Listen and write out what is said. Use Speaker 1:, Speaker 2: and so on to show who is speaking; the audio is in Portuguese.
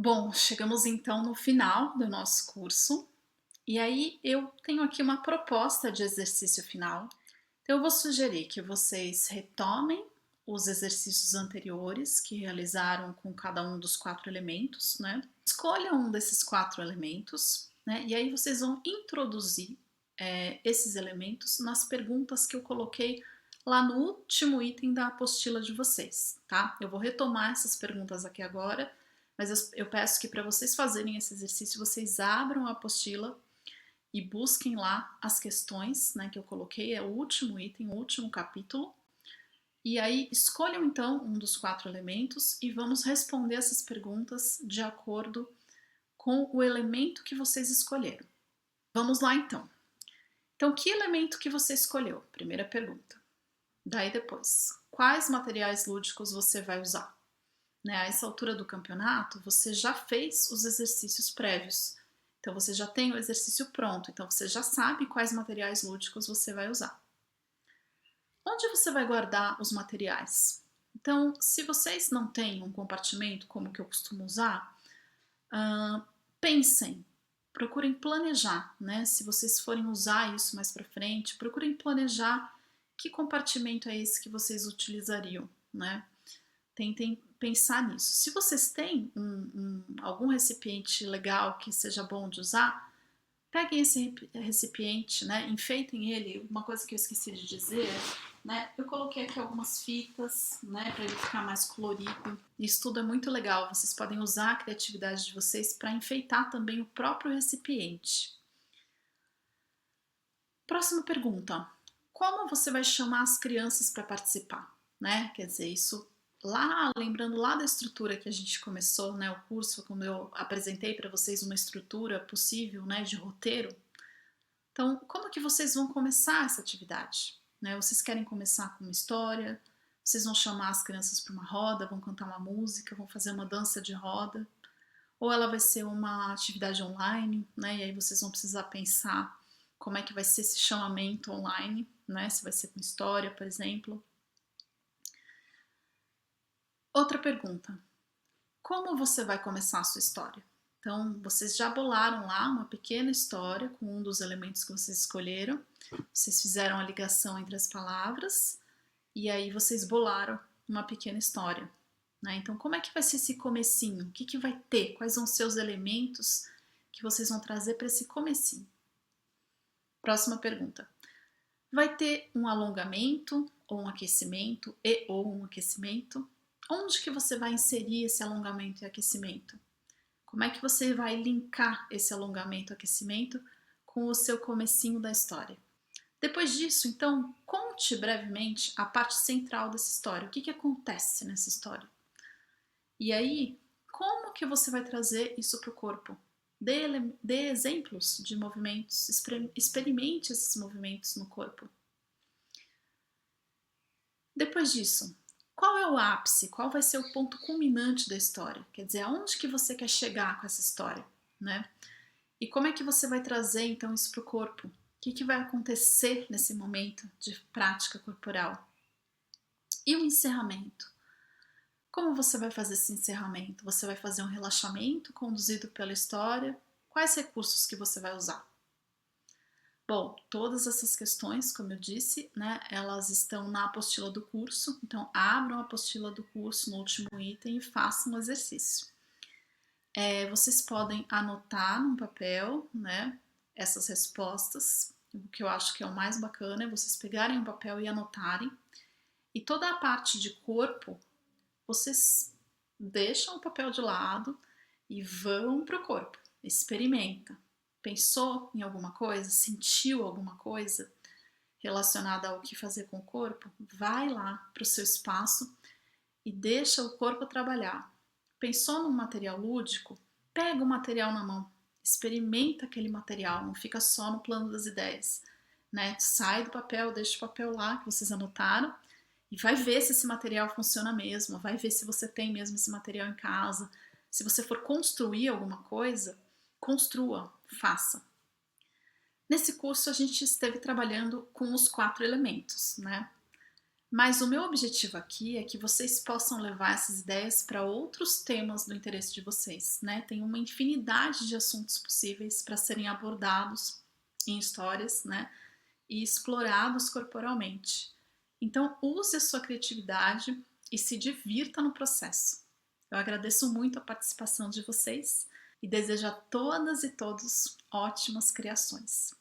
Speaker 1: Bom, chegamos então no final do nosso curso e aí eu tenho aqui uma proposta de exercício final. Então, eu vou sugerir que vocês retomem os exercícios anteriores que realizaram com cada um dos quatro elementos, né? Escolha um desses quatro elementos, né? E aí vocês vão introduzir esses elementos nas perguntas que eu coloquei lá no último item da apostila de vocês, tá? Eu vou retomar essas perguntas aqui agora, mas eu peço que para vocês fazerem esse exercício, vocês abram a apostila e busquem lá as questões, né, que eu coloquei, é o último item, o último capítulo, e aí escolham então um dos quatro elementos e vamos responder essas perguntas de acordo com o elemento que vocês escolheram. Vamos lá então. Então, que elemento que você escolheu? Primeira pergunta. Daí depois, quais materiais lúdicos você vai usar? Né, a essa altura do campeonato, você já fez os exercícios prévios. Então, você já tem o exercício pronto. Então, você já sabe quais materiais lúdicos você vai usar. Onde você vai guardar os materiais? Então, se vocês não têm um compartimento como que eu costumo usar, pensem, procurem planejar, né? Se vocês forem usar isso mais para frente, procurem planejar que compartimento é esse que vocês utilizariam, né? Tentem pensar nisso. Se vocês têm algum recipiente legal que seja bom de usar, peguem esse recipiente, né, enfeitem ele. Uma coisa que eu esqueci de dizer, né, eu coloquei aqui algumas fitas, né, para ele ficar mais colorido. Isso tudo é muito legal. Vocês podem usar a criatividade de vocês para enfeitar também o próprio recipiente. Próxima pergunta. Como você vai chamar as crianças para participar, né? Quer dizer, isso lá, lembrando lá da estrutura que a gente começou, né, o curso, quando eu apresentei para vocês uma estrutura possível, né, de roteiro. Então, como que vocês vão começar essa atividade? Né? Vocês querem começar com uma história? Vocês vão chamar as crianças para uma roda, vão cantar uma música, vão fazer uma dança de roda? Ou ela vai ser uma atividade online, né? E aí vocês vão precisar pensar como é que vai ser esse chamamento online, né? Se vai ser com história, por exemplo. Outra pergunta. Como você vai começar a sua história? Então, vocês já bolaram lá uma pequena história com um dos elementos que vocês escolheram. Vocês fizeram a ligação entre as palavras e aí vocês bolaram uma pequena história. Né? Então, como é que vai ser esse comecinho? O que, que vai ter? Quais vão ser os elementos que vocês vão trazer para esse comecinho? Próxima pergunta. Vai ter um alongamento ou um aquecimento ou um aquecimento? Onde que você vai inserir esse alongamento e aquecimento? Como é que você vai linkar esse alongamento e aquecimento com o seu comecinho da história? Depois disso, então, conte brevemente a parte central dessa história. O que acontece nessa história? E aí, como que você vai trazer isso para o corpo? Dê exemplos de movimentos, experimente esses movimentos no corpo. Depois disso, qual é o ápice? Qual vai ser o ponto culminante da história? Quer dizer, aonde que você quer chegar com essa história, né? E como é que você vai trazer, então, isso para o corpo? O que vai acontecer nesse momento de prática corporal? E o encerramento? Como você vai fazer esse encerramento? Você vai fazer um relaxamento conduzido pela história? Quais recursos que você vai usar? Bom, todas essas questões, como eu disse, né, elas estão na apostila do curso, então abram a apostila do curso no último item e façam o exercício. Vocês podem anotar num papel, né, essas respostas. O que eu acho que é o mais bacana é vocês pegarem um papel e anotarem. E toda a parte de corpo, vocês deixam o papel de lado e vão para o corpo. Experimenta. Pensou em alguma coisa? Sentiu alguma coisa relacionada ao que fazer com o corpo? Vai lá para o seu espaço e deixa o corpo trabalhar. Pensou num material lúdico? Pega o material na mão, experimenta aquele material, não fica só no plano das ideias, né? Sai do papel, deixa o papel lá que vocês anotaram e vai ver se esse material funciona mesmo, vai ver se você tem mesmo esse material em casa. Se você for construir alguma coisa, construa, faça. Nesse curso a gente esteve trabalhando com os quatro elementos, né? Mas o meu objetivo aqui é que vocês possam levar essas ideias para outros temas do interesse de vocês, né? Tem uma infinidade de assuntos possíveis para serem abordados em histórias, né? E explorados corporalmente. Então, use a sua criatividade e se divirta no processo. Eu agradeço muito a participação de vocês e desejo a todas e todos ótimas criações.